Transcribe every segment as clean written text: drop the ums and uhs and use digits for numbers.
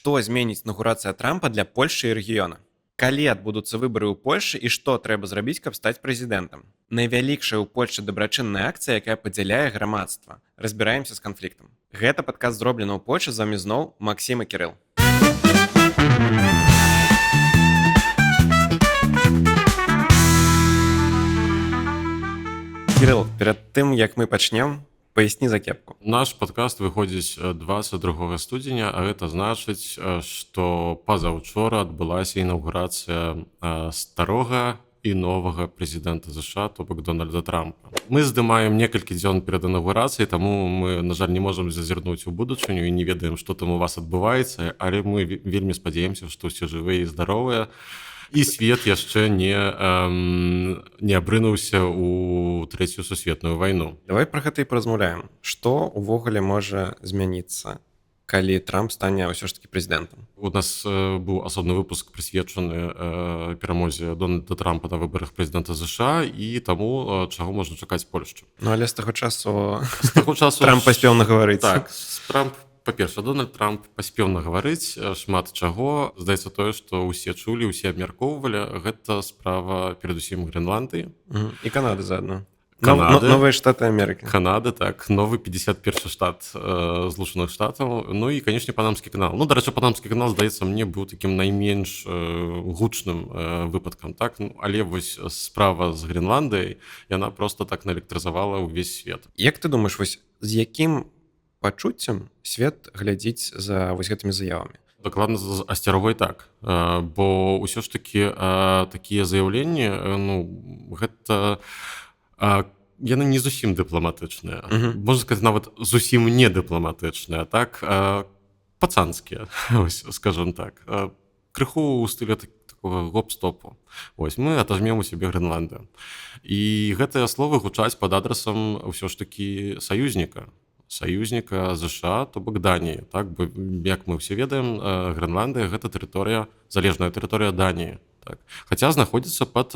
Што зменіць інаўгурацыя Трампа для Польшчы і рэгіёна? Калі адбудуцца выбары ў Польшчы і што трэба зрабіць, каб стаць прэзідэнтам? Найвялікшая ў Польшчы дабрачынная акцыя, якая падзяляе грамадства. Разбіраемся з канфліктам. Гэта падкаст зроблена ў Польшчы, з вамі зноў Максім і Кірыл. Кірыл, перад тым, як мы пачнем, паясні за кепку. Наш падкаст выходзіць 22 студзеня, а гэта значыць, што пазаўчора адбылася інаўгурацыя старога і новага прэзідэнта США, то бок Дональда Трампа. Мы здымаем некалькі дзён перад інаўгурацыяй, таму мы, на жаль, не можам зазірнуць у будучыню і не ведаем, што там у вас адбываецца, але мы вельмі спадзяемся, што ўсе жывыя і здаровыя. І свет яшчэ не абрынуўся ў трэцюю сусветную вайну. Давай пра гэта і паразмаўляем. Што ўвогуле можа змяніцца, калі Трамп стане ўсё ж такі прэзідэнтам? У нас быў асобны выпуск прысвечаны перамозе Дональда Трампа на выбарах прэзідэнта США і таму, чаго можна чакаць Польшчу. Ну, але з таго часу Трамп паспеў нагаварыць. Так, Трамп, па-перша, Дональд Трамп паспеў нагаварыць шмат чаго. Здаецца тое, што ўсе чулі, ўсе абмяркоўвалі. Гэта справа перадусім Грэнландыі. І Канады заадно. Канады. Новыя штаты Амерыкі. Канады, так. Новы 51 штат Злучаных Штатаў. Ну і, канечне, Панамскі канал. Ну, дарэчы, Панамскі канал, здаецца, мне быў такім найменш гучным выпадкам, так? Ну, але вось справа з Грэнландыяй, яна проста так наэлектрызавала ўвесь свет. Як ты думаеш, вось з якім пачуццем свет глядзіць за вось гэтымі заявамі? Дакладна з асцярогай так. Бо ўсё ж такі такія заяўленні, ну, гэта... яны не зусім дыпламатычныя. Можна сказаць, нават зусім не дыпламатычныя, так? Пацанскія, ось, скажам так. Крыху ў стылі такога гоп-стопу. Вось, мы атажмем у сябе Грэнландыю. І гэтыя словы гучаць пад адрасам ўсё ж такі саюзніка США, то бок Даніі, так? Бо, як мы ўсе ведаем, Грэнландыя — гэта тэрыторыя, залежная тэрыторыя Даніі. Так. Хаця знаходзіцца пад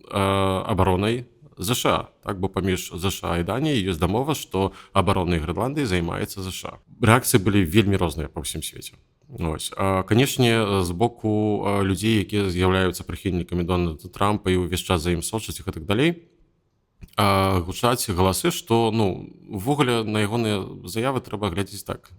абаронай ЗША, так, бо паміж ЗША і Даніяй ёсць дамова, што абаронай Грэнландыі займаецца ЗША. Рэакцыі былі вельмі розныя па ўсім свеце. Ось. Канечне, з боку людзей, якія з'яўляюцца прыхільнікамі Дональда Трампа і ўвесь час за ім сочаць і гэтак далей, гучаць галасы, што, ну, увогуле на ягоныя заявы трэба глядзець так,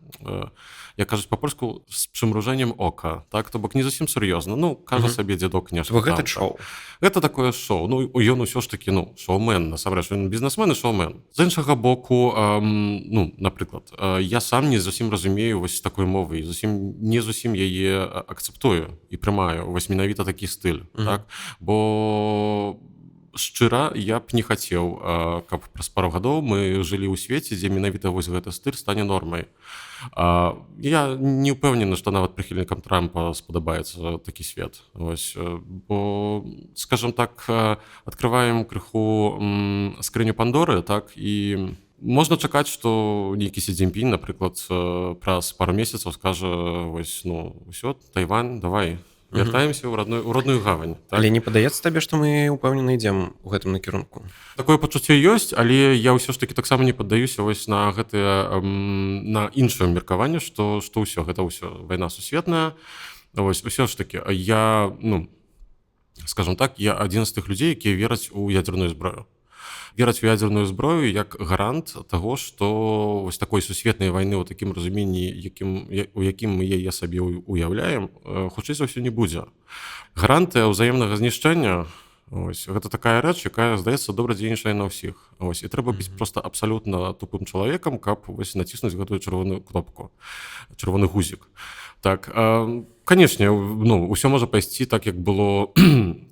як кажуць па-польску, з прымружэннем ока, так, то бок не зусім сур'ёзна. Ну, кажа сабе дзедок нешта. Гэта шоу. Гэта такое шоу. Ну, ён усё ж такі, ну, шоумен, насамрэч, ён бізнесмен і шоумен. З іншага боку, ну, напрыклад, я сам не зусім разумею вось такой мовы, не зусім яе акцэптую і прымаю, вось менавіта такі стыль, так, бо шчыра, я б не хацеў, каб праз пару гадоў мы жылі ў свеце, дзе менавіта вось гэты стыль стане нормай. Я не ўпэўнены, што нават прыхільнікам Трампа спадабаецца такі свет. Ось, бо, скажам так, адкрываем крыху скрыню Пандоры, так, і можна чакаць, што нейкі Сі Цзіньпінь, напрыклад, праз пару месяцаў скажа, вось, ну, ўсё, Тайвань, давай, вяртаемся ў родную гавань. Так? Але не падаецца табе, што мы ўпэўнена ідзем у гэтым накірунку? Такое пачуццё ёсць, але я ўсё ж такі таксама не паддаюся вось на гэтыя, на іншае меркаванне, што ўсё, гэта ўсё вайна сусветная. Вось, усё ж такі, я, ну, скажам так, я адзін з тых людзей, якія вераць у ядзерную зброю. Вераць у ядзерную зброю як гарант таго, што вось такой сусветнай вайны ў такім разуменні, у якім мы яе сабе уяўляем, хутчэй за ўсё не будзе. Гарантыя ўзаемнага знішчэння, ось, гэта такая рэч, якая, здаецца, добра дзейнічае на ўсіх. Ось, і трэба быць проста абсалютна тупым чалавекам, каб вось націснуць гэтую чырвоную кнопку, чырвоны гузік. Так, канечне, ну, усё можа пайсці так, як было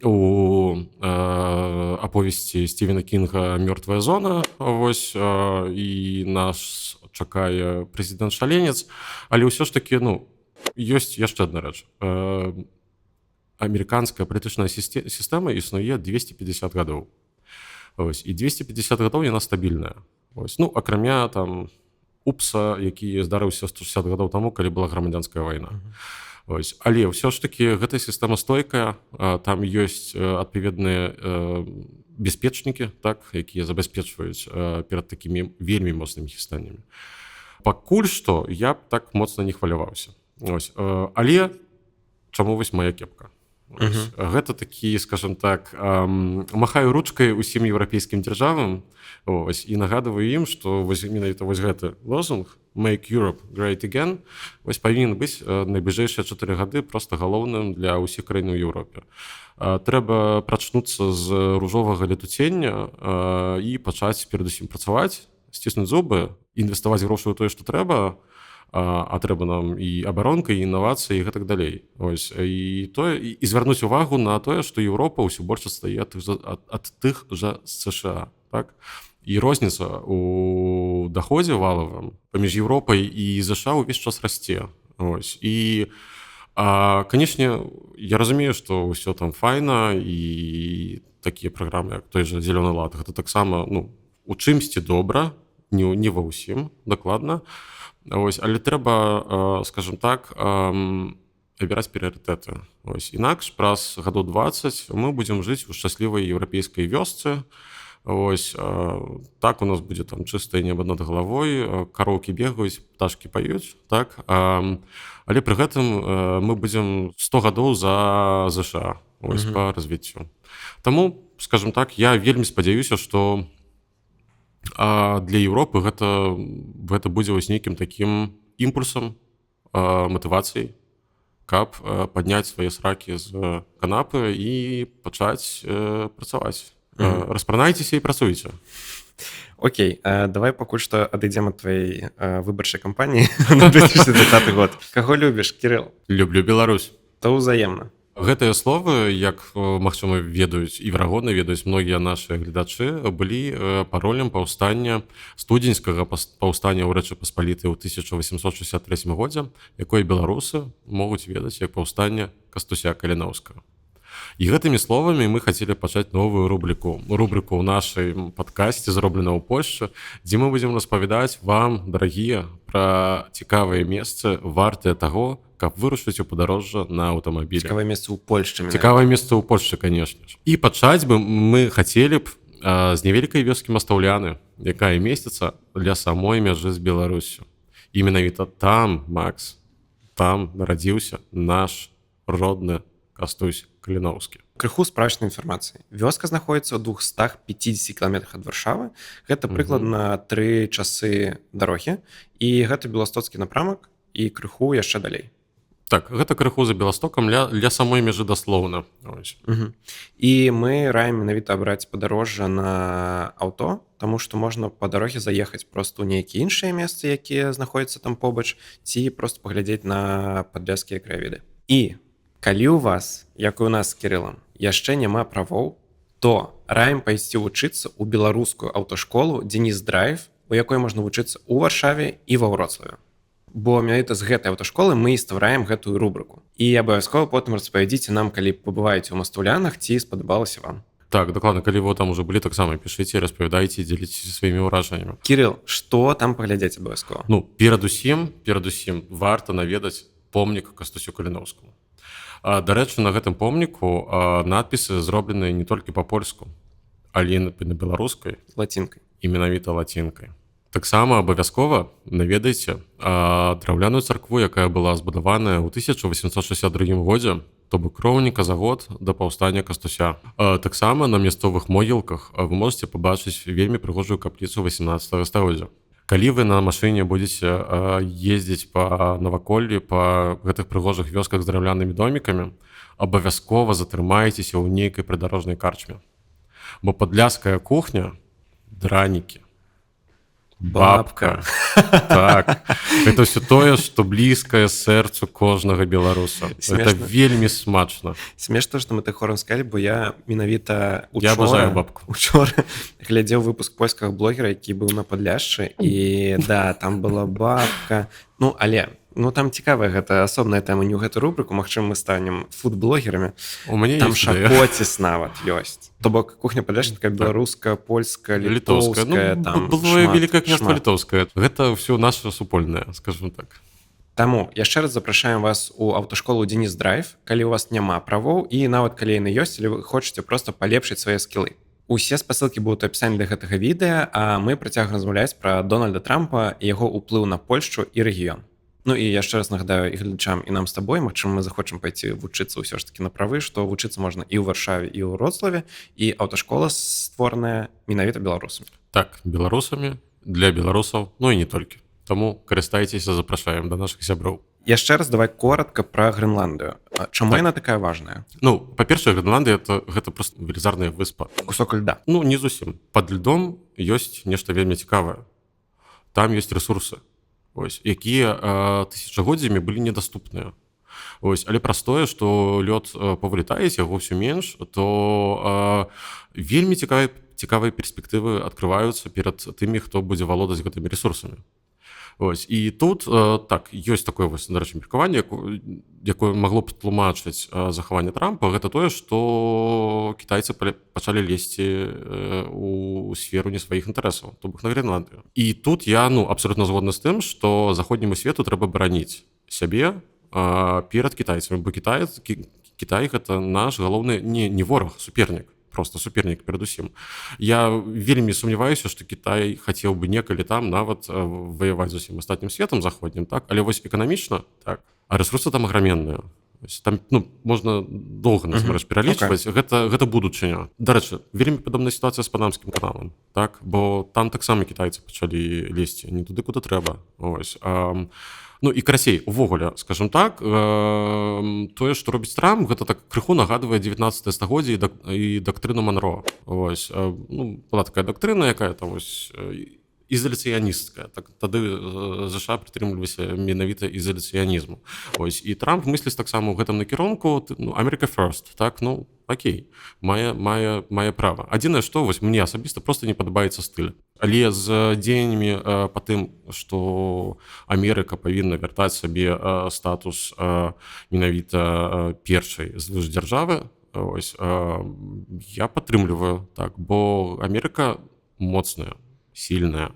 у аповесці Стівена Кінга «Мёртвая зона», вось, і нас чакае прэзідэнт-шаленец, але ўсё ж такі, ну, ёсць яшчэ адна рэч. Амерыканская палітычная сістэма існуе 250 гадоў. Ось, і 250 гадоў яна стабільная. Ось, ну, акрамя там упса, які здарыўся 160 гадоў таму, калі была грамадзянская вайна. Ось. Але ўсё ж такі гэтая сістэма стойкая, там ёсць адпаведныя бяспечнікі, так, якія забяспечваюць перад такімі вельмі моцнымі гістаннямі. Пакуль што я б так моцна не хваляваўся. Вось. Але чаму вось мая кепка? Вось. Гэта такі, скажем так, махаю ручкай усім еўрапейскім дзяржавам, вось, і нагадываю ім, што вось менавіта вось гэты лозунг «Make Europe Great Again» вось павінен быць найбліжэйшыя 4 гады проста галоўным для ўсіх краін у Еўропе. Трэба прачнуцца з ружовага летуцення і пачаць перадусім працаваць, сціснуць зубы, інвеставаць грошы ў тое, што трэба, а трэба нам і абаронка, і інавацыі, і гэтак далей. Ось. І звярнуць увагу на тое, што Еўропа ўсё больш адстае ад тых жа США. Так? І розніца ў даходзе валавым паміж Еўропай і США ўвесь час расце. Ось. І, канечне, я разумею, што ўсё там файна, і такія праграмы, як той жа «Зелёны лад», гэта таксама у чымсьці добра, не ва ўсім, дакладна. Ось, але трэба, скажем так, выбіраць прыярытэты. Ось, інакш праз гадоў 20 мы будзем жыць у шчаслівай еўрапейскай вёсцы. Ось, так у нас будзе там чыстае неба над галавой, кароўкі бегаюць, пташкі паюць, так? Але пры гэтым мы будзем 100 гадоў за ЗША, ось, па развіццю. Таму, скажем так, я вельмі спадзяюся, што для Еўропы гэта будзе вось нейкім такім імпульсам, матывацыяй, каб падняць свае сракі з канапы і пачаць працаваць. Распранайцеся і працуйце. Окей, давай пакуль што адыдзем ад твоей выбарчай кампаніі на 2020 год. Каго любіш, Кірыл? Люблю Беларусь. То ўзаемна. Гэтыя словы, як, магчыма, ведаюць і верагодна ведаюць многія нашы гледачы, былі паролем паўстання студзеньскага паўстання ў Рэчы Паспалітай ў 1863 годзе, якое беларусы могуць ведаць як паўстанне Кастуся Каліноўскага. І гэтымі словамі мы хацелі пачаць новую рубрыку ў нашай падкасці, зроблена ў Польшчы, дзе мы будзем распавядаць вам, дарагія, пра цікавыя месцы, вартыя таго, каб вырушыць у падарожжа на аўтамабілі. Цікавае месца ў Польшчы. Цікавае месца ў Польшчы, канешне ж. І пачаць бы мы хацелі б з невялікай вёскі Мастаўляны, якая месціцца ля самой мяжы з Беларусю. І менавіта там, Макс, там нарадзіўся наш родны Кастусь Каліноўскі. Крыху спрачнай інфармацыі. Вёска знаходзіцца ў 250 кіламетрах ад Варшавы. Гэта прыкладна 3 часы дарогі. І гэта беластоцкі напрамак і крыху яшчэ далей. Так, гэта крыху за Беластокам ля самой мяжы даслоўна. І мы раім менавіта абраць падарожжа на аўто, таму што можна па дарозе заехаць проста ў нейкія іншыя месцы, якія знаходзяцца там побач, ці проста паглядзець на падляшскія краявіды. І калі ў вас, як і ў нас з Кірылам, яшчэ няма правоў, то раім пайсці вучыцца ў беларускую аўташколу «Дзеніс Драйв», у якой можна вучыцца ў Варшаве і ва Вроцлаве. Бо менавіта з гэтай аўташколы мы і ствараем гэтую рубрыку. І абавязкова потым распавядзіце нам, калі пабываеце ў Мастаўлянах, ці спадабалася вам. Так, дакладна, калі вы там уже былі, таксама пішыце, распавядайце, дзеліцеся сваімі ўражаннямі. Кірыл, што там паглядзець абавязкова? Перадусім варта наведаць помнік Кастусю Каліноўскаму. Дарэчы, на гэтым помніку надпісы зробленыя не толькі па-польску, але і на беларускай, лацінкай. І менавіта лацінкай. Таксама абавязкова наведайце драўляную царкву, якая была збудаваная ў 1862 годзе, то бок роўніка за год да паўстання Кастуся. Таксама на мясцовых могілках вы можаце пабачыць вельмі прыгожую капліцу 18 стагоддзя. Калі вы на машыне будзеце ездзіць па наваколлі, па гэтых прыгожых вёсках з драўлянымі домікамі, абавязкова затрымаецеся ў нейкай прыдарожнай карчме. Бо падляшская кухня, дранікі, бабка. Так. Это ўсё тое, што блізкае сэрцу кожнага беларуса. Это вельмі смачна. Смешна, што мы так хорам сказалі, бо я менавіта учора глядзеў выпуск польскага блогера, які быў на Падляшчы, і да, там была бабка. Але там цікавая гэта асобная тэма, не ў гэту рубрыку, магчыма, мы станем фуд-блогерамі. Там шапоціс нават ёсць. То бок кухня Падляшчы такая беларуская, польская, літоўская. Было Великае княства Літоўскае. Гэта ўсё наша супольнае, скажем так. Таму яшчэ раз запрашаем вас у аўташколу «Дзеніс Драйв», калі ў вас няма правоў, і нават калі яны ёсць, или вы хочаце проста палепшыць свае скілы. Усе спасылкі будуць у апісанні да гэтага відэа, а мы працягваем размаўляць пра Дональда Трампа і яго ўплыў на Польшчу і рэгіён. Ну і яшчэ раз нагадаю і гледачам і нам з табой, магчыма, мы захочам пайці вучыцца ўсё ж таки на правы, што вучыцца можна і ў Варшаве, і ў Вроцлаве, і аўташкола створаная менавіта беларусамі. Так, беларусамі, для беларусаў, ну і не толькі. Таму карыстайцеся, запрашаем да нашых сяброў. Яшчэ раз давай коротка пра Грэнландыю. Чаму яна такая важная? Ну, па-першае, Грэнландыя гэта проста велізарная выспа. Кусок льда. Ну, не зусім. Пад льдом ёсць нешта вельмі цікавае. Там ёсць рэсурсы, якія тысячагоддзямі былі недаступныя. Але праз тое, што лёд павылетае, яго ўсё менш, то вельмі цікавыя перспектывы адкрываюцца перад тымі, хто будзе валодаць гэтымі рэсурсамі. І тут так ёсць такое дарэчы меркаванне, якое магло б тлумачыць захаванне Трампа, гэта тое, што кітайцы пачалі лезці у сферу не сваіх інтарэсаў, то бок на Грэнландыю. І тут я абсолютна згодны з тым, што заходняму свету трэба бараніць сябе перад кітайцамі, бо Кітай гэта наш галоўны не вораг, супернік. Просто супернік перадусім. Я вельмі сумняваюся, што Кітай хацеў бы некалі там нават ваяваць з усім астатнім светам заходнім, так? Але вось эканамічна, так, а рэсурсы там аграменныя. Там можна доўга насамрэч пералічваць. Гэта будучыня. Дарэчы, вельмі падобная сітуацыя з Панамскім каналам, так? Бо там таксама кітайцы пачалі лезці не туды, куды трэба. Ну і карацей, увогуле, скажем так, тое, што робіць Трамп, гэта так крыху нагадвае 19 стагоддзе і дактрыну Монро. Была такая дактрына, якая там ізаляцыянісцкая. Тады ЗША прытрымліваліся менавіта ізаляцыянізму. І Трамп мысліць таксама ў гэтым накірунку, America first, так, окей, мае права. Адзінае, што мне асабіста проста не падабаецца стыль. Але з дзеяннямі па тым, што Амерыка павінна вяртаць сабе статус менавіта першай звышдзяржавы, я падтрымліваю, так, бо Амерыка моцная, сильная.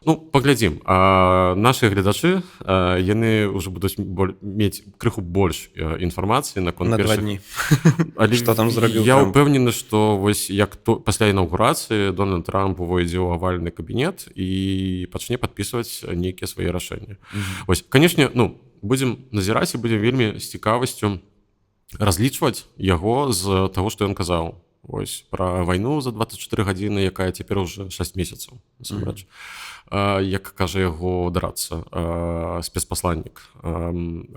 Паглядзім. Нашы гледачы, яны ўжо будуць мець крыху больш інфармацыі наконт першых. На 2 дні. Што там зрабіў Я Трамп? ўпэўнены, што як пасля інаўгурацыі Дональд Трамп увойдзе ў авальны кабінет і пачне падпісваць нейкія свае рашэнні. Канешне, будзем назіраць і будзем вельмі з цікавасцю разлічваць яго з таго, што ён казаў. Пра вайну за 24 гадзіны, якая цяпер уже 6 месяцаў, насамрэч. Як кажа яго дарацца спецпасланнік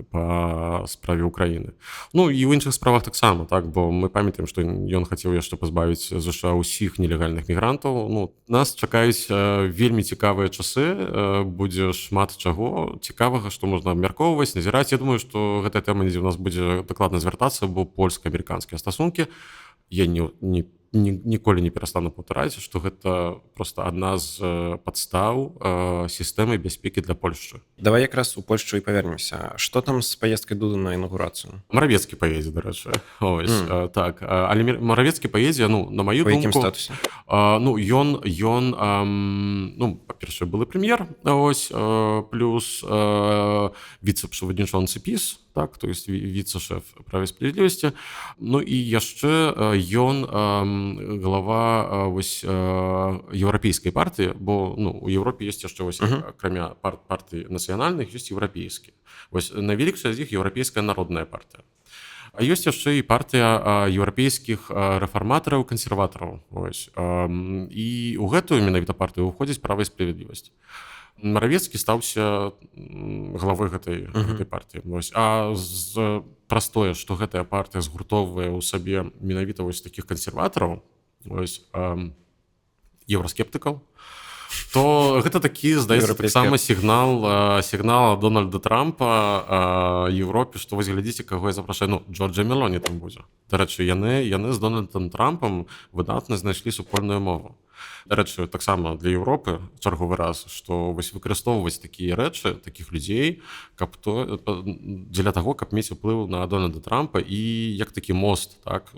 па справе Украіны. І ў іншых справах таксама, так, бо мы памятаем, што ён хацеў яшчэ пазбавіць ЗША ўсіх нелегальных мігрантаў. Нас чакаюць вельмі цікавыя часы, будзе шмат чаго цікавага, што можна абмяркоўваць, назіраць. Я думаю, што гэтая тэма недзе ў нас будзе дакладна звяртацца, бо польска-амерыканскія стасункі, я ніколі не перастану паўтараць, што гэта проста адна з падстаў сістэмы бяспекі для Польшчы. Давай якраз у Польшчу і павернемся. Што там з паездкай Дуды на інаўгурацыю? Маравецкі паедзе, дарэчы. Так, але Маравецкі паедзе, на маю думку... Па якім статусе? Ён, па-першае, былы прэм'ер, плюс віцэ-пшаводнічонцы ПіС, так, то есть віцэ-шэф Права і справядлівасці. І яшчэ ён глава еўрапейскай партыі, бо у Еўропе ёсць яшчэ акрамя партый нацыянальных, ёсць еўрапейскія. Найвялікшая з іх еўрапейская народная партыя. А ёсць яшчэ і партыя еўрапейскіх рэфарматараў, кансерватараў. І ў гэтую менавіта партыю ўходзіць Права і справядлівасць. Маравецкі стаўся главой гэтай партыі. А праз тое, што гэтая партыя згуртоўвае ў сабе менавіта такіх кансерватараў, еўраскептыкаў, то гэта такі, здаецца, таксама сігнал Дональда Трампа Еўропе, што глядзіце, каго я запрашаю. Джорджа Мелоні там будзе. Дарэчы, яны з Дональдам Трампам выдатна знайшлі супольную мову. Дарэчы, таксама для Еўропы чарговы раз, што выкарыстоўваць такія рэчы, такіх людзей, дзеля таго, каб мець уплыў на Дональда Трампа і як такі мост, так,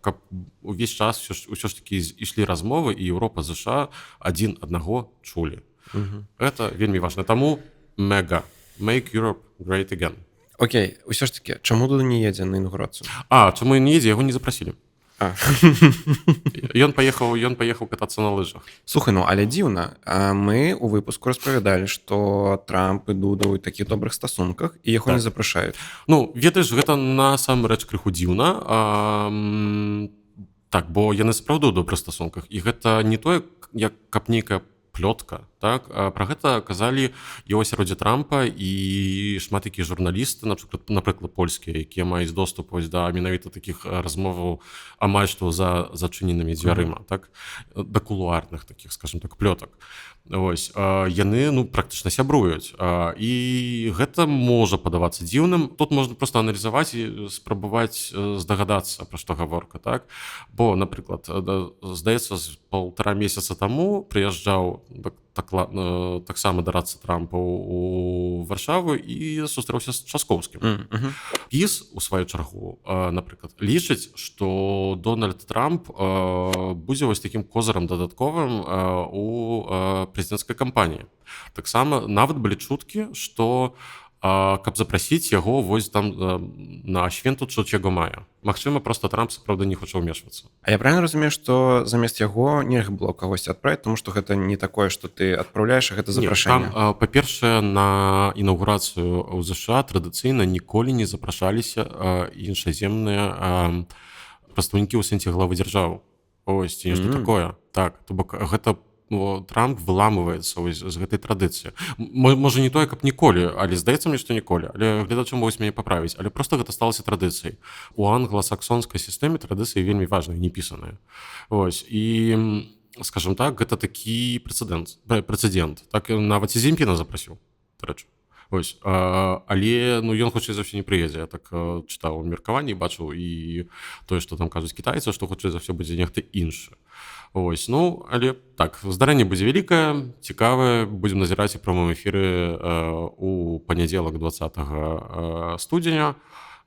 каб увесь час ўсё ж такі ішлі размовы і Еўропа з ЗША адзін аднаго чулі. Гэта вельмі важна. Таму мега. Make Europe great again. Окей, ўсё ж такі, чаму Дуда не едзе на інаўгурацыю? Чаму не едзе? Яго не запрасілі. А. Ён паехаў катацца на лыжах. Слухай, ну але дзіўна. Мы ў выпуску распавядалі, што Трамп і Дуда ў такіх добрых стасунках і яго не запрашаюць. Ну, ведаеш, гэта насамрэч крыху дзіўна. Так, бо яны сапраўды ў добрых стасунках. І гэта не тое, як каб нейкая плётка, так? Пра гэта казалі і ў асяроддзі Трампа і шмат якія журналісты, напрыклад, польскія, якія маюць доступ да менавіта такіх размоваў амаль што за зачыненымі дзвярыма, так? Да кулуарных такіх, скажем так, плётак. Вось, яны, ну, практычна сябруюць. І гэта можа падавацца дзіўным. Тут можна проста аналізаваць і спрабаваць здагадацца, пра што гаворка, так? Бо, напрыклад, здаецца, з 1,5 месяца таму прыязджаў таксама дарацца Трампа ў Варшаву і сустрэўся з Часкоўскім. ПіС, у сваю чаргу, напрыклад, лічыць, што Дональд Трамп будзе вось такім козырам дадатковым у прэзідэнцкай кампаніі. Таксама нават былі чуткі, што каб запрасіць яго вось там на Święto 3 мая. Магчыма, проста Трамп сапраўды не хоча ўмешвацца. А я правильно разумею, што замест яго нельга было кагосьці адправіць, тому што гэта не такое, што ты адпраўляеш, а гэта запрашэнне. Там, па-першае, на інаўгурацыю ў ЗША традыцыйна ніколі не запрашаліся іншаземныя прадстаўнікі ў сэнсе главы дзяржаў. Ось, ці нешта такое. Так, то бок гэта Трамп выламываецца з гэтай традыцыі. Можа, не тое, каб ніколі, але здаецца мне, што ніколі. Але гледачы могуць мяне паправіць. Але проста гэта сталася традыцыяй. У англасаксонскай сістэме традыцыі вельмі важныя, не пісаныя. Ось. І, скажам так, гэта такі прэцэдэнт. Так, нават і Зіньпіна запрасіў, дарэчы. Ось. Але, ну, ён хутчэй за ўсё не прыедзе. Я так чытаў меркаванні, бачыў і тое, што там кажуць кітайцы, што хутчэй за ўсё будзе нехта іншы. Ось, ну, але так, здарэнне будзе вялікае, цікавае, будзем назіраць у прамым эфіры у панядзелак 20 студзеня.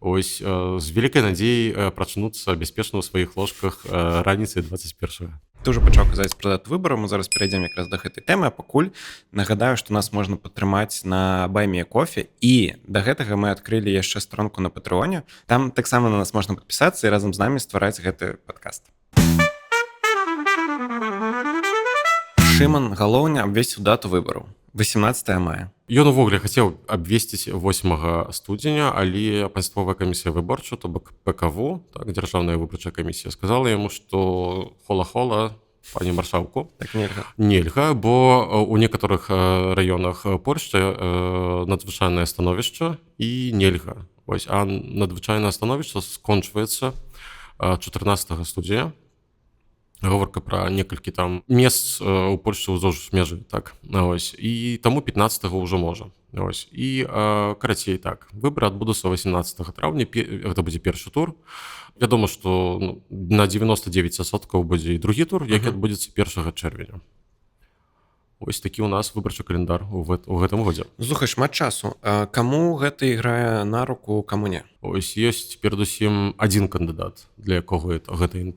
Ось, з вялікай надзеяй прачнуцца бяспечна ў сваіх ложках раніцай 21-го. Ты ўжо пачаў казаць пра дату выбараў, мы зараз перайдзем якраз да гэтай тэмы, а пакуль нагадаю, што нас можна падтрымаць на Buy.me.coffee, і да гэтага мы адкрылі яшчэ старонку на Патрэоне. Там таксама на нас можна падпісацца і разам з намі ствараць гэты падкаст. Шыман Галоўня абвесціў дату выбараў 18 мая. Ён увогуле хацеў абвесціць 8 студзеня, але панствовая камісія выборча, то бок ПКВ, так, дзяржаўная выбарчая камісія, сказала яму, што хола-хола, пані маршалку, Так нельга. Нельга, бо у некаторых раёнах Польшчы надзвычайнае становішча і нельга. Ось, а надзвычайнае становішча скончваецца 14 студзеня. Гаворка пра некалькі там месц у Польшчы ўздоўж межы, так. Ось. І таму 15-го ўжо можа. Ось. І карацей так. Выбары адбудуцца 18 траўня, гэта будзе першы тур. Вядома, што на 99% будзе і другі тур, які адбудзецца 1 чэрвеня. Ось такі ў нас выбарчы календар у гэтым годзе. Слухай, шмат часу. Каму гэта іграе на руку, каму не? Ось ёсць перадусім адзін кандыдат, для якога гэта N+.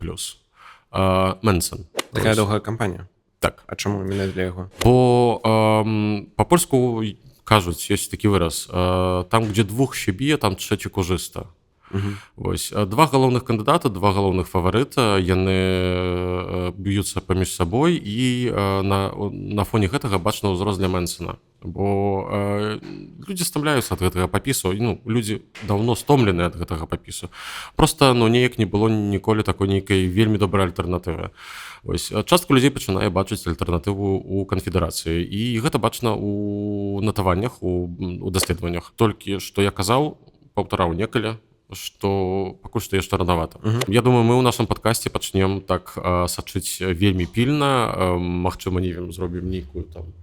Мэнсон. Такая доўгая кампанія? Так. А чаму менавіта для яго? Бо па-польску кажуць, ёсць такі выраз. Там, дзе двух ще б'е, там трэці кужыста. Вось. Два галоўных кандыдата, два галоўных фаварыта, яны б'юцца паміж сабой, і на фоне гэтага бачна ўзрост для Мэнсона. Бо людзі стамляюцца ад гэтага папісу, ну, людзі даўно стомлены ад гэтага папісу. Проста, ну, неяк не было ніколі такой нейкай вельмі добрай альтэрнатывы. Вось. Частка людзей пачынае бачыць альтэрнатыву ў канфедэрацыі, і гэта бачна ў натаваннях, у даследаваннях. Толькі, што я казаў, паўтараў некаля, што пакуль што яшчэ ранавата. Я думаю, мы ў нашым падкасці пачнем так сачыць вельмі пільна. Магчыма, не ведаю, зробім нейкую там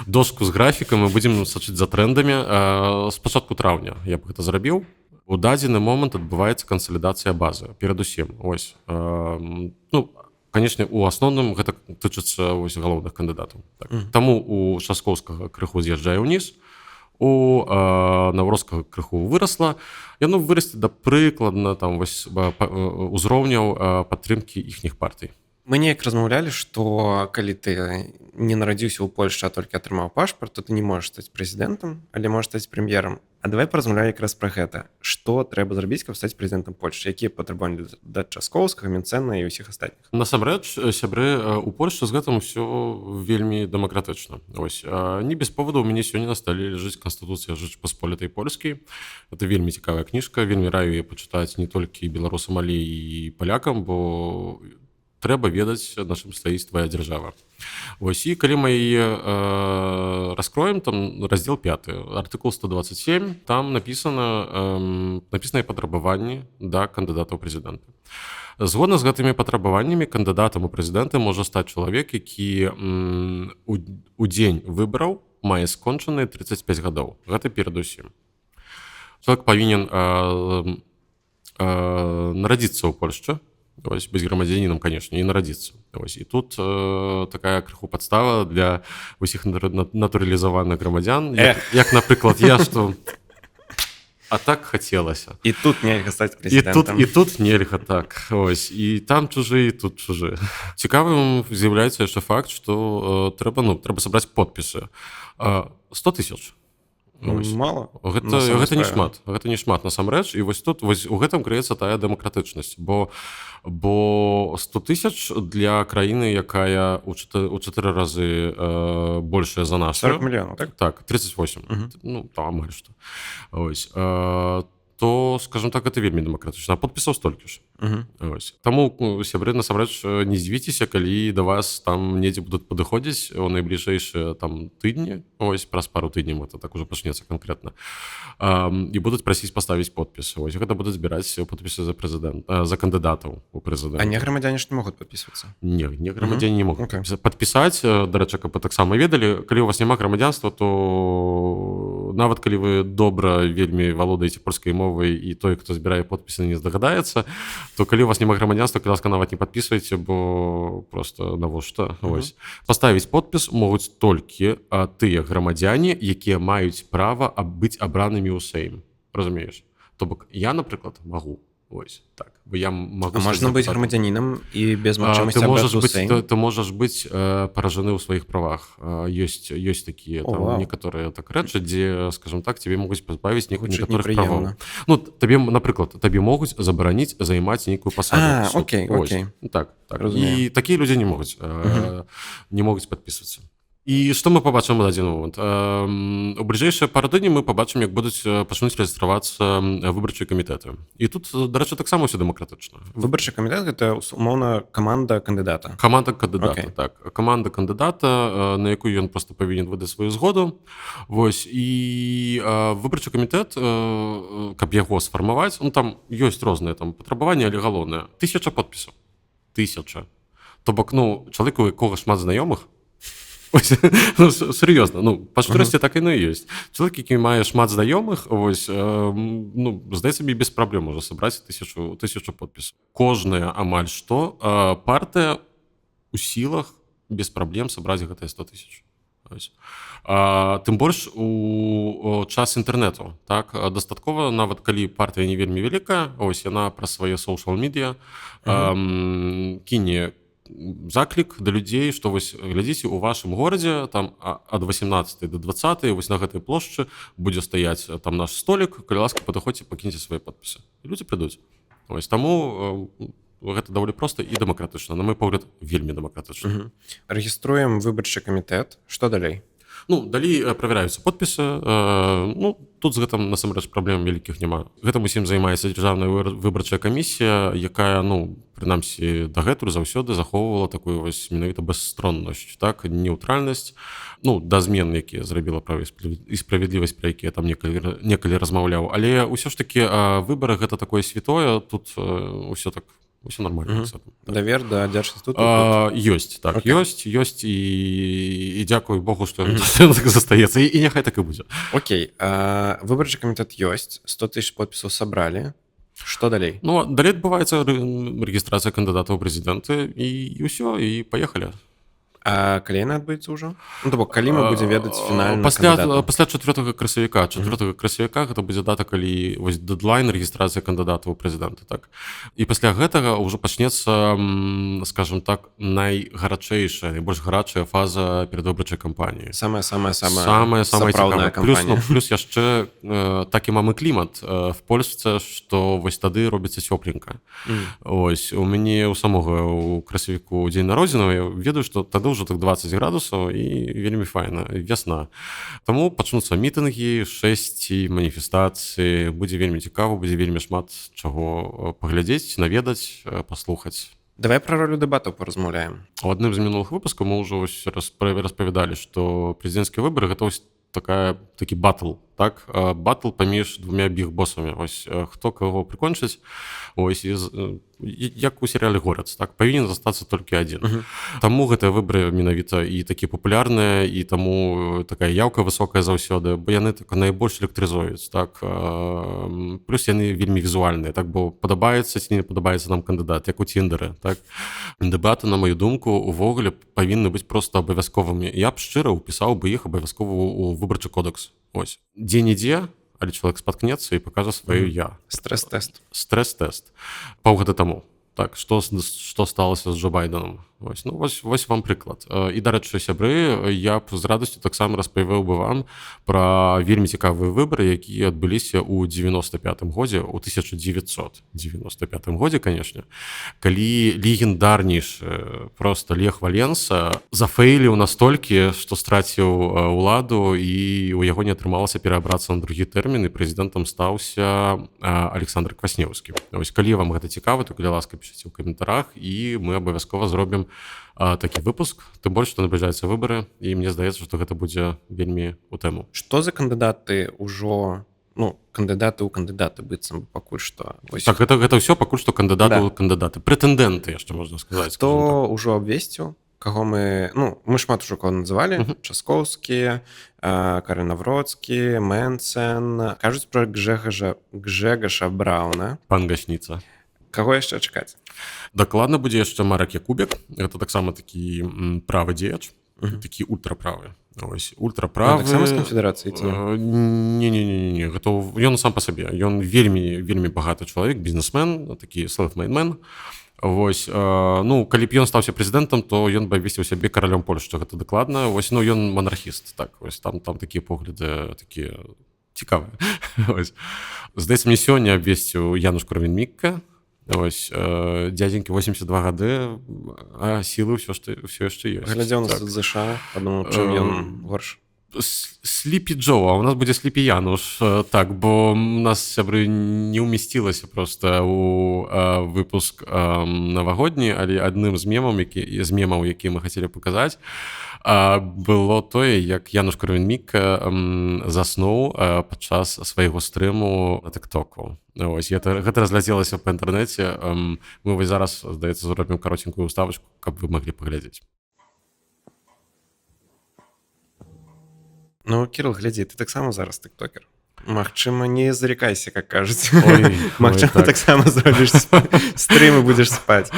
дошку з графікам і будзем сачыць за трэндамі. З пачатку траўня я б гэта зрабіў. У дадзены момант адбываецца кансалідацыя базы. Перадусім. Ось. Ну, канечне, у асноўным гэта тычыцца вось галоўных кандыдатаў. Так. Таму у Часкоўскага крыху з'язджае ўніз, у Наўроцкага крыху вырасла. Яно вырасце да прыкладна там вось узроўняў падтрымкі іхніх партый. Мы неяк размаўлялі, што калі ты не нарадзіўся ў Польшчы, а толькі атрымаў пашпарт, то ты не можаш стаць прэзідэнтам, але можаш стаць прэм'ерам. А давай паразмаўляем якраз пра гэта. Што трэба зрабіць, каб стаць прэзідэнтам Польшчы? Якія патрабаванні да Часкоўскага, Менцэна і ўсіх астатніх? Насамрэч, сябры, у Польшчы з гэтым усё вельмі дэмакратычна. Не без поводу ў мяне сёння на стале ляжыць Канстытуцыя Жэчпасполітай Польскай. Это вельмі цікавая кніжка, вельмі раю яе пачытаць не толькі беларусам, але і палякам, бо трэба ведаць, на чым стаіць твая дзяржава. І калі мы яе раскроем, там раздзел 5, артыкул 127, там напісаныя патрабаванні да кандыдата ў прэзідэнты. Згодна з гэтымі патрабаваннямі кандыдатам у прэзідэнты можа стаць чалавек, які у дзень выбараў мае скончаныя 35 гадоў. Гэта перадусім. Чалавек павінен нарадзіцца ў Польшчы, быць грамадзянінам, канешне, і нарадзіцца. І тут такая крыху падстава для ўсіх натуралізаваных грамадзян, як, напрыклад, я, што а так хацелася. І тут нельга стаць прэзідэнтам. І тут нельга так. І там чужы, і тут чужы. Цікавым з'яўляецца яшчэ факт, што трэба сабраць подпісы. 100 000. Мала. Гэта не шмат насамрэч, і тут у гэтым крыецца тая дэмакратычнасць, бо 100 000 для краіны, якая у 4 разы большая за нашу. 40 мільёнаў, так? Так, 38. Ну, там амаль што. То, скажем так, гэта вельмі дэмакратычна. А подпісаў столькі ж. Таму, сябры, насамрэч, не здзівіцеся, калі да вас там недзе будуць падыходзіць у найбліжэйшыя там тыдні, праз пару тыдняў это так ужо пачнецца канкрэтна, і будуць прасіць паставіць подпіс. Гэта будуць збіраць подпісы за кандыдатаў у прэзідэнта. А не грамадзяне ж не могуць падпісвацца? Не грамадзяне не могуць падпісаць. Дарэчы, каб вы таксама ведалі, калі у вас няма грамадзянства, то нават калі вы добра вельмі валодаеце польскай мовай, і той, хто збірае подпісы, не здагадаецца, то калі у вас няма грамадзянства, калі ласка, нават не падпісвайце, бо просто навошта. Паставіць подпіс могуць толькі тыя грамадзяне, якія маюць права быць абранымі ў Сейм. Разумееш? То бок я, напрыклад, магу. Так. Я могу можна быць грамадзянінам і без магчымасці абрацца ў Сейм? Ты можаш быць паражаны ў сваіх правах. Ёсць такія некаторыя рэчы, дзе, скажем так, тебе могуць пазбавіць некаторых правоў. Ну, табе, напрыклад, табе могуць забараніць займаць нейкую пасаду. Окей. Так. І такія людзі не могуць падпісвацца. І што мы пабачым на адзін момант? У бліжэйшыя пару тыдняў мы пабачым, як пачнуць рэгістравацца выбарчыя камітэты. І тут, дарэчы, таксама ўсё дэмакратычна. Выбарчы камітэт — гэта, умоўна, каманда кандыдата. Каманда кандыдата, так. Каманда кандыдата, на якую ён проста павінен выдаць сваю згоду. І выбарчы камітэт, каб яго сфармаваць, там ёсць розныя патрабаванні, але галоўнае — 1000 подпісаў. 1000. То бок, чалавеку, у якога шмат знаёмых, сур'ёзна, па шчырасці так і ёсць. Чалавек, які мае шмат знаёмых, здаецца, мне без праблем можа сабраць 1000 подпісаў. Кожная амаль што партыя у сілах без праблем сабраць гэтыя 100 000. Тым больш у час інтэрнэту. Дастаткова, нават калі партыя не вельмі вялікая, яна праз свае соўшал-медыа кіне заклік да людзей, што глядзіце, у вашым горадзе там ад 18 до 20 на гэтай плошчы будзе стаяць там наш столік, калі ласка, падыходзьце, пакіньце свае подпісы. І людзі прыйдуць. Таму гэта даволі проста і дэмакратычна. На мой погляд, вельмі дэмакратычна. Рэгіструем выбарчы камітэт. Што далей? Далей правяраюцца подпісы. Тут з гэтым, насамрэч, праблем вялікіх няма. Гэтым усім займаецца дзяржаўная выбарчая камісія, якая, прынамсі, дагэтуль заўсёды захоўвала такую менавіта бесстроннасць, неўтральнасць, да змен, якія зрабіла Права і справядлівасць, пра якія там некалі размаўляў. Але ўсё ж такі выбары — гэта такое святое, тут усё так, усё нормально. Давер да Дзяржынстытуту? Ёсць, так, ёсць, і дзякуй Богу, што так застаецца, і няхай так і будзе. Окей, выбарчы камітэт ёсць, 100 000 подпісаў сабралі. Што далей? Далей адбываецца рэгістрацыя кандыдата ў прэзідэнты, і ўсё, і паехалі. А калі яна адбудзецца ўжо? Ну, то бок, калі мы будзем ведаць фінальна кандыдата? Пасля 4 красавіка. 4 красавіка гэта будзе дата, калі вось дэдлайн рэгістрацыі кандыдатаў у прэзідэнта, так. І пасля гэтага ўжо пачнецца, скажам так, найгарачэйшая, найбольш гарачая фаза перадвыбарчай кампаніі. Самая цікавая. кампанія. Плюс яшчэ такі мамы клімат в Польшцы, што вось тады робіцца цёпленька. Ось, у мяне ў самога ў красавіку дзень народзінаў, я ведаю, што тады ўжо так 20 градусаў і вельмі файна, вясна. Таму пачнуцца мітынгі, шэсці, маніфестацыі, будзе вельмі цікава, будзе вельмі шмат чаго паглядзець, наведаць, паслухаць. Давай пра ролю дэбатаў паразмаўляем. У адным з мінулых выпускаў мы ўжо распавядалі, што прэзідэнцкія выбары гэта такі батл, так? Батл паміж двумя бігбосамі. Ось хто каго прыкончыць, ось як у серыяле «Горец», так? Павінен застацца толькі адзін. Таму гэтыя выбары менавіта і такі папулярныя, і таму такая яўка высокая заўсёды, бо яны так найбольш электрызуюць, так? Плюс яны вельмі візуальныя, так? Бо падабаецца ці не падабаецца нам кандыдат, як у Тіндэры, так? Дэбаты, на маю думку, увогуле павінны быць проста абавязковымі. Я б шчыра ўпісаў бы іх абавязкова ў выбарчы кодекс. Ось. Дзе-нідзе, але чалавек спаткнецца і пакажа сваё я. Стрэс-тэст. Паўгода таму. Так, што сталася з Джо Байденам? Вось вам прыклад. І, дарэчы, сябры, я б з радасцю таксама распавяваў бы вам пра вельмі цікавыя выбары, якія адбыліся ў 95-м годзе, у 1995 годзе, канешне, калі легендарнейшы проста Лех Валенса зафэйліў настолькі, што страціў уладу і у яго не атрымалася пераабрацца на другі тэрмін, і прэзідэнтам стаўся Александр Кваснеўскі. Вось, калі вам гэта цікава, то, калі ласка, пішыце ў каментарах, і мы абавязкова зробім такі выпуск, тым больш, што набліжаюцца выбары, і мне здаецца, што гэта будзе вельмі у тэму. Што за кандыдаты ўжо, кандыдаты ў кандыдаты быццам пакуль што? Так, гэта ўсё пакуль што кандыдаты ў кандыдаты. Прэтэндэнты, яшчэ можна сказаць. Хто ўжо абвесціў? Каго мы шмат ужо кого называлі, Часкоўскі, Карынавроцкі, Мэнцэн, кажуць пра Гжэгаша Брауна. Пан Гасніца. Каго яшчэ чакаць? Дакладна будзе яшчэ Марак Якубік. Гэта таксама такі правы дзеяч, такі ультраправы. Ось, ультраправы. Таксама з канфедэрацыі ці не? Не. Гэта ён сам па сабе. Ён вельмі багаты чалавек, бізнесмен, такі self-made man. Вось, калі б ён стаўся прэзідэнтам, то ён бы абвесціў сябе каралём Польшчы, гэта дакладна. Вось, ён монархіст, так, вось, там такія погляды, такія цікавыя. Вось. Здаецца, мне сёння абвесціў Януш Корвін-Мікке. Ось, дядзенькі 82 гады, а сілы ўсё яшчэ ёсць. Глядзеў нас з ЗША, падумаў, чым ён горш. Сліпі Джо, а у нас будзе Сліпі Януш, так, бо у нас, сябры, не ўмясцілася проста ў выпуск навагодні, але адным з мемаў, які мы хацелі паказаць, было тое, як Януш Корвін-Мікке заснуў падчас свайго стрыму на тыктоку. Ось, гэта разляцелася па інтэрнэце. Мы вось зараз, здаецца, зробім каротенькую ўставачку, каб вы маглі паглядзець. Кірыл, глядзі, ты таксама зараз тыктокер. Магчыма, не зарекайся, как кажуць. Магчыма, таксама зробіш стрым і будзеш спаць.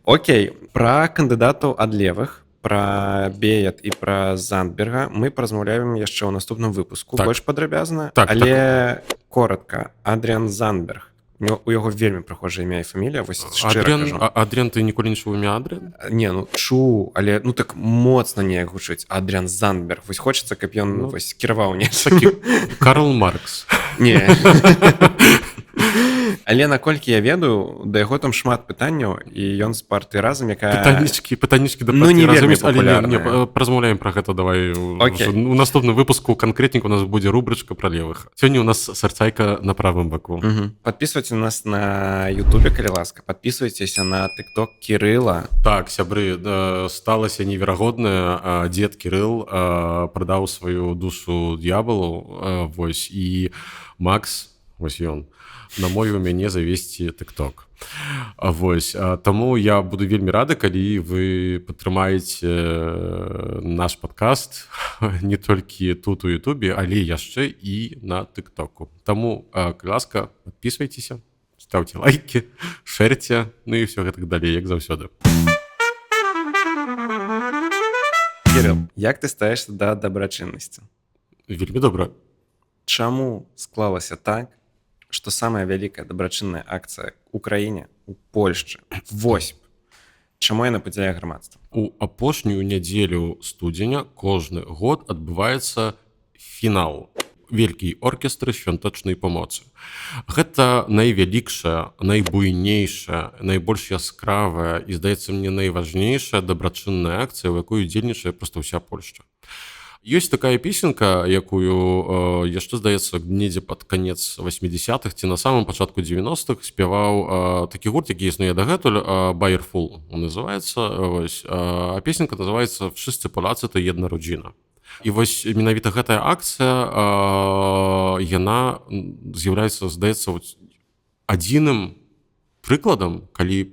Окей, пра кандыдатаў ад левых, пра Беят і пра Зандберга мы паразмаўляем яшчэ ў наступным выпуску, больш падрабязна, але коротка. Адріан Зандберг. У яго вельмі прыхожае імя і фамілія, вось шчыра кажу. Адріан, ты ніколі не чуў імя Адріан? Не, чуў, але так моцна неяк гучыць. Адріан Зандберг. Вось хочацца, каб ён кіраваў нечым. Карл Маркс. Не. Але наколькі я ведаю, да яго там шмат пытанняў, і ён з партыі разам, якая... Пытанічкі да партыі разам, але празмаўляем пра гэта, давай. У наступным выпуску канкрэтнік у нас будзе рубрычка пра левых. Сёння у нас сарцайка на правым баку. Падпісвайце нас на Ютубе, калі ласка. Падпісвайцеся на тыкток Кірыла. Так, сябры, сталася неверагоднае. Дзед Кірыл прадаў сваю душу д'ябалу, вось, і Макс, вось ён, намовіў мяне завесці тыкток. Вось, таму я буду вельмі рады, калі вы падтрымаеце наш падкаст не толькі тут у Ютубе, але яшчэ і на тыктоку. Таму, калі ласка, падпісвайцеся, ставце лайки, шэрце, і ўсё гэтак далей, як заўсёды. Кірыл, як ты ставішся да дабрачыннасці? Вельмі добра. Чаму склалася так, што самая вялікая дабрачынная акцыя ў краіне, у Польшчы, ВОСП, чаму яна падзяляе грамадства? У апошнюю нядзелю студзеня кожны год адбываецца фінал вялікай оркестры святочнай памоцы. Гэта найвялікшая, найбуйнейшая, найбольш яскравая і, здаецца мне, найважнейшая дабрачынная акцыя, у якой удзельнічае проста ўся Польшча. Ёсць такая песенка, якую яшчэ, здаецца, недзе пад канец 80-х ці на самым пачатку 90-х спяваў такі гурт, які існуе дагэтуль, Байерфул называецца. А песенка называецца «Wszyscy Polacy to jedna rodzina». І вось менавіта гэтая акцыя, яна з'яўляецца, здаецца, адзіным прыкладам, калі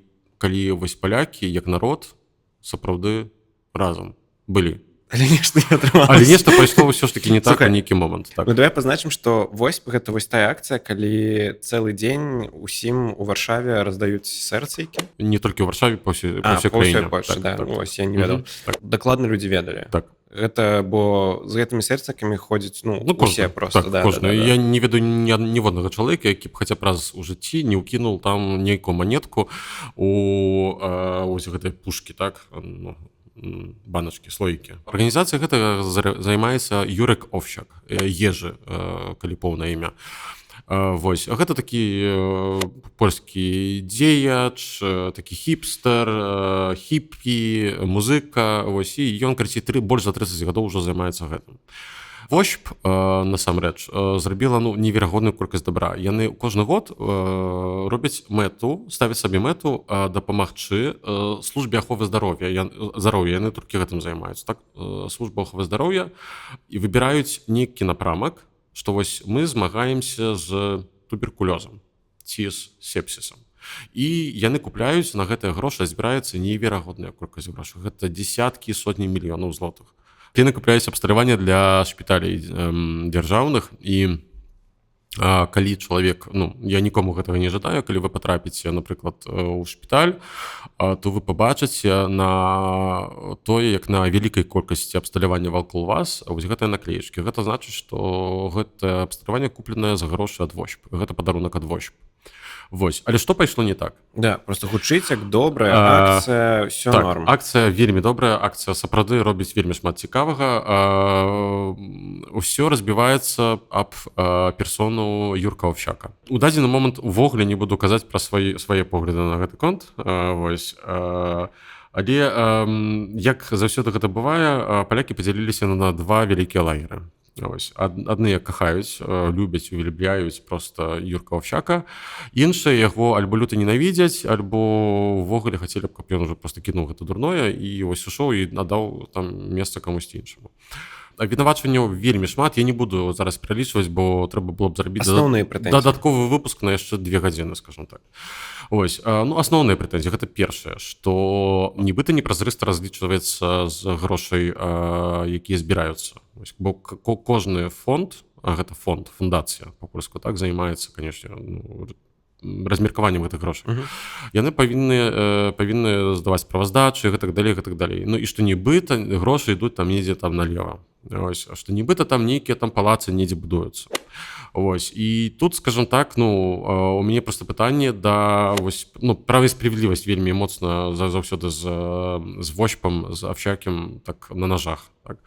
вось палякі, як народ, сапраўды разам былі. Але нешта не атрымалася. Але нешта пайшло ўсё ж такі не так, у нейкі момант. Так. Ну, давай пазначым, што ВОСП гэта вось тая акцыя, калі цэлы дзень усім у Варшаве раздаюць сэрцайкі. Не толькі ў Варшаве, па ўсёй краіне. Польшчы, да. Ось, я не ведаў. Так. Дакладна людзі ведалі. Так. Гэта, бо з гэтымі сэрцакамі ходзяць, усе проста. Так, кожны. Я не ведаю ніводнага чалавека, які б хаця б раз у жыцці не ўкінуў там нейкую манетку у ось гэтай пушкі, так, баначкі, слоікі. Арганізацыя гэтага займаецца Юрек Овчак, Ежы, калі поўнае імя. Вось, гэта такі польскі дзеяч, такі хіпстер, хіппі, музыка, вось, і ён, карацей, больш за 30 гадоў ўжо займаецца гэтым. ВОСП, насамрэч, зрабіла неверагодную колькасць дабра. Яны кожны год робяць мэту, ставяць сабе мэту дапамагчы службе аховы здароўя. Яны толькі гэтым займаюцца. Так? Служба аховы здароўя і выбіраюць нейкі напрамак, што вось мы змагаемся з туберкулёзам ці з сепсісам. І яны купляюць на гэтыя грошы, збіраецца неверагодная колькасць грошай. Гэта дзесяткі, сотні мільёнаў злотых. Яны купляюць абсталяванне для шпіталей дзяржаўных, і калі чалавек, я нікому гэтага не жадаю, калі вы патрапіце, напрыклад, у шпіталь, то вы пабачыце на тое, як на вялікай колькасці абсталявання вакол вас, вось гэтыя наклеечкі. Гэта значыць, што гэта абсталяванне купленае за грошы ад ВОСП. Гэта падарунак ад ВОСП. Вось. Але што пайшло не так? Да, просто гучыць як добрая акцыя, ўсё так, норм. Акцыя вельмі добрая, акцыя сапраўды робіць вельмі шмат цікавага. Усё разбіваецца аб персону Юрка Овчака. У дадзены момант увогуле не буду казаць пра свае погляды на гэты конт. Вось. Але, як заўсёды гэта бывае, палякі падзяліліся на два вялікія лагеры. Адныя кахаюць, любяць, увелюбляюць проста Юрка Овчака. Іншыя яго альбо люта ненавідзяць, альбо ўвогуле хацелі б, каб ён уже проста кінуў гэта дурное і вось ушоў і надаў там месца камусьці іншаму. Абвінавачванняў вельмі шмат, я не буду зараз пералічваць, бо трэба было б зрабіць дадатковы выпуск на яшчэ 2 гадзіны, скажем так. Ось, асноўныя прэтэнзіі, гэта першае, што нібыта непразрыста разлічваецца з грошай, якія збіраюцца. Бо кожны фонд, гэта фонд, фундацыя па-польску, так, займаецца, канешне, размеркаваннем гэтых грошай. Яны павінны здаваць справаздачы, гэтак далей. Ну і што нібыта грошы ідуць там недзе там налева. Ось, а што нібыта там нейкія там палацы недзе будуюцца. Ось, і тут, скажем так, у мяне проста пытанне да права і справядлівасць вельмі моцна заўсёды з ВОСПам, з Овчакім так на ножах. Так.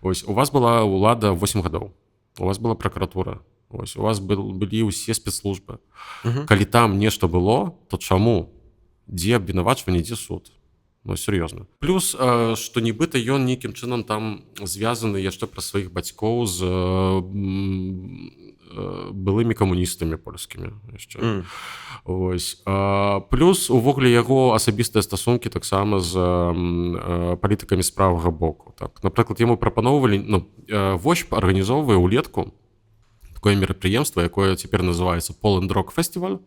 Ось, у вас была ўлада 8 гадоў, у вас была пракуратура, ось, у вас былі ўсе спецслужбы. Калі там нешта было, то чаму? Дзе абвінавачванне, дзе суд? Сур'ёзна. Плюс, што нібыта ён нейкім чынам там звязаны яшчэ пра сваіх бацькоў з былымі камуністамі польскімі яшчэ. Ось. Плюс увогуле яго асабістыя стасункі таксама з палітыкамі з правага боку. Так. Напрыклад, яму прапаноўвалі, ВОСП арганізоўвае ўлетку такое мерапрыемства, якое цяпер называецца Poland Rock Festival,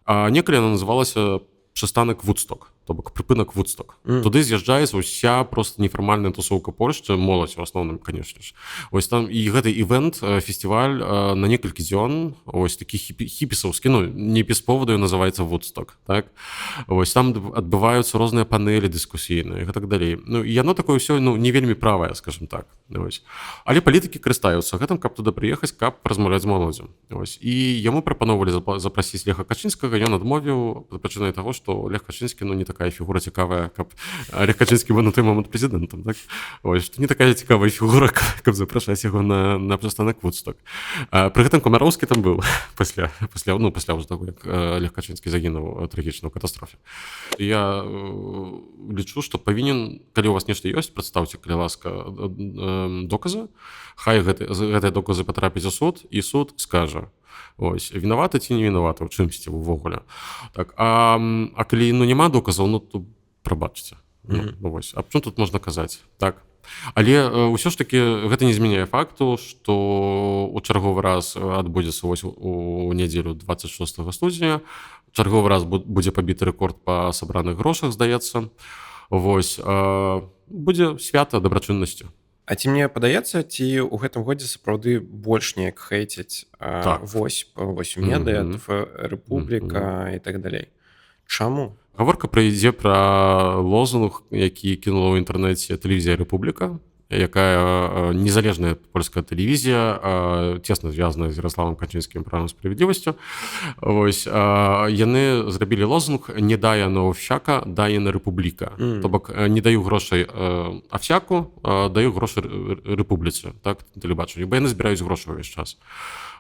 а некалі яно называлася «Прыстанак Вудсток». то бок прыпынак Вудсток. Мгм. Туды з'язджаецца ўся просто нефармальная тусоўка Польшчы, моладзь у асноўным, канешне ж. Вось там і гэты івент, фестываль на некалькі дзён, вось такі хіпісаўскі, ну, не без поводу называецца Вудсток, так? Вось там адбываюцца розныя панэлі дыскусійныя і так далей. Ну, і яно такое ўсё, ну, не вельмі правае, скажем так. Вось. Але палітыкі карыстаюцца гэтым, каб туды прыехаць, каб размаўляць з моладзю. Вось. І яму прапановалі запрасіць Леха Качынскага, ён адмовіў, прычынай таго, што Лех Качынскі, ну, не такая фігура цікавая, каб Лех Качынскі быў на той момант прэзідэнтам, так? Ось, што не такая цікавая фігура, каб запрашаць яго на прыстанак Вудсток. Пры гэтым Камароўскі там быў пасля ўжо таго, як Лех Качынскі загінуў трагічна ў катастрофе. Я лічу, што павінен, калі у вас нешта ёсць, прадстаўце, калі ласка, доказы, хай гэтыя доказы патрапяць у суд, і суд скажа, ось, вінаваты ці не вінаваты ў чымсьці ўвогуле. Так, а калі, ну, няма доказаў, ну, то прабачце. Вось. А чым тут можна казаць? Так. Але ўсё ж такі гэта не змяняе факту, што ў чарговы раз адбудзецца вось у нядзелю 26 студзеня, чарговы раз будзе пабіты рэкорд па сабраных грошах, здаецца. Вось, будзе свята дабрачыннасці. А ці мне падаецца, ці ў гэтым годзе сапраўды больш неяк хейцяць вось у медыа, Рэпубліка і так далей. Чаму? Гаворка прыйдзе пра лозунг, які кінула ў інтэрнэце тэлевізія Рэпубліка, якая незалежная польская тэлевізія, цесна звязаная з Ярославам Качынскім правам справядлівасцю. Вось, яны зрабілі лозунг «Не дае на Овсяка, дае на Рэпубліка». То бок, не даю грошай Овсяку, даю грошы Рэпубліцы, так, тэлебачанню, бо яны збіраюць грошы ўвесь час.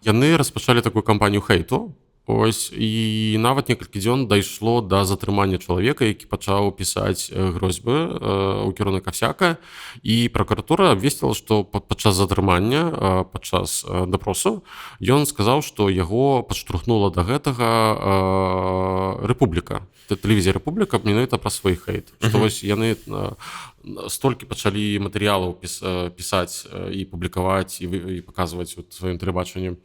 Яны распачалі такую кампанію хейту, ось, і нават некалькі дзён дайшло да затрымання чалавека, які пачаў пісаць грозьбы ў кірунак Овсяка, і пракуратура абвесціла, што падчас затрымання, падчас дапросу, ён сказаў, што яго падштурхнула да гэтага Рэпубліка. Тэлевізія Рэпубліка менавіта пра свой хейт. Што вось яны столькі пачалі матэрыялаў пісаць і публікаваць і паказваць у сваім тэлебачанні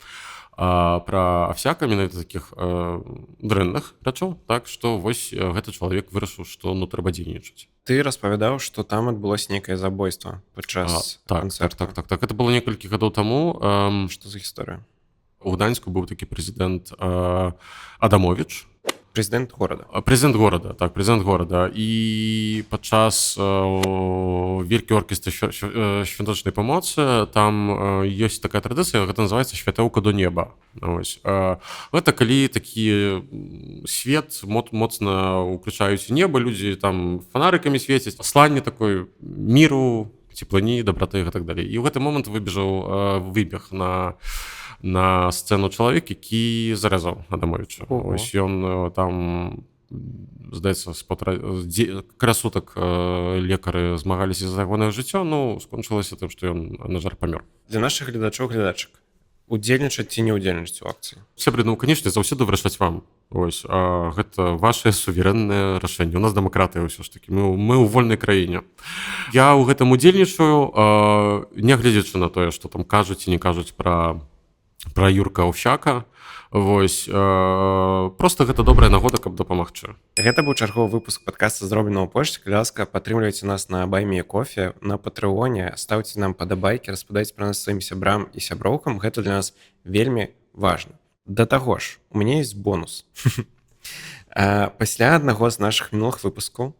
пра Овсяка, менавіта такіх дрэнных рэчаў, так, што вось гэты чалавек вырашыў, што ну трэба дзейнічаць. Ты распавядаў, што там адбылося нейкае забойства падчас канцэрта. Так. Это было некалькі гадоў таму. Што за гісторыя? У Гданьску быў такі прэзідэнт Адамовіч. Прэзідэнт горада. Прэзідэнт горада, так, прэзідэнт горада. І падчас вялікі оркестры świątecznej памоцы там ёсць такая традыцыя, гэта называецца святэўка до неба. Ось. Гэта калі такі свет моцна ўключаюць у неба, людзі там фонарыкамі свецяць, пасланне такой міру, цеплыні, дабраты і так далей. І ў гэты момант выбег на сцэну чалавек, які зарэзаў Адамовіча. Ось ён там, здаецца, красутак лекары змагаліся за ягонае жыццё, ну, скончылася тым, што ён, на жаль, памёр. Для нашых глядачоў-глядачак, удзельнічаць ці не ўдзельнічаць у акцыі? Сябры, ну, канешне, заўсёды вырашаць вам. Ось, гэта вашае суверэннае рашэнне. У нас дэмакратыя ўсё ж такі. Мы ў вольнай краіне. Я ў гэтым удзельнічаю, нягледзячы на тое, што там кажуць і не кажуць пра Юрка Овсяка. Вось, просто гэта добрая нагода, каб дапамагчы. Гэта быў чарговы выпуск падкаста «Зроблена ў Польшчы». Калі ласка, падтрымлівайце нас на Баймі кофе, на Патрэоне, ставце нам падабайкі, распадайце пра нас сваім сябрам і сяброўкам. Гэта для нас вельмі важна. Да таго ж, у мяне ёсць бонус. Пасля аднаго з нашых мінулых выпускаў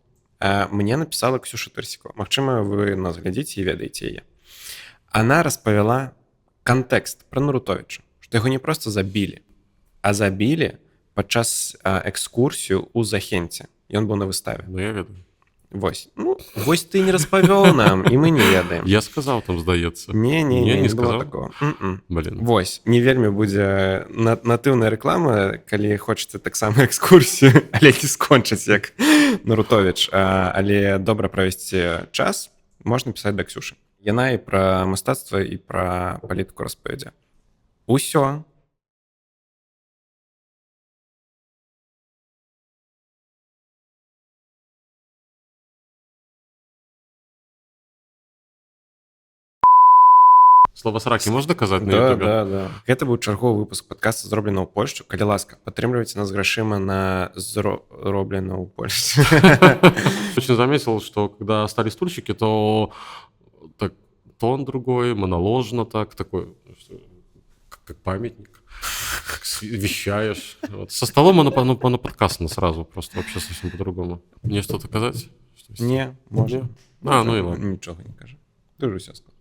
мне напісала Ксюша Тырсікова. Магчыма, вы нас глядзіце і ведаеце яе. Она распавяла кантэкст пра Нарутовіча, што яго не проста забілі, а забілі падчас экскурсію ў Захенце. Ён быў на выставе. Ну, я ведаю. Вось. Ну, вось ты не распавёў нам, і мы не ведаем. Я сказаў там, здаецца. Не было такого. Блин. Вось. Не вельмі будзе натыўная рэклама, калі хочаце таксама экскурсію, але не скончыць, як Нарутовіч. Але добра правесці час, можна пісаць да Ксюшы. Яна і пра мастацтва, і пра палітыку распавядзе. Усё. Слова сракі можна казаць на Да, Ютубе? да. Гэта быў чарговы выпуск падкаста «Зроблена ў Польшчу». Калі ласка, падтрымлівайце нас грашыма на «Зроблена ў Польшчы». Очень заметил, что когда стали стульчики, то так тон другой, моноложно такой, как памятник, как вещаешь. Вот. Со столом оно подкастно сразу, просто вообще совсем по-другому. Мне что-то сказать? Не, можна. Ну і ладно. Нічога не кажа. Дуже ўсё сказал.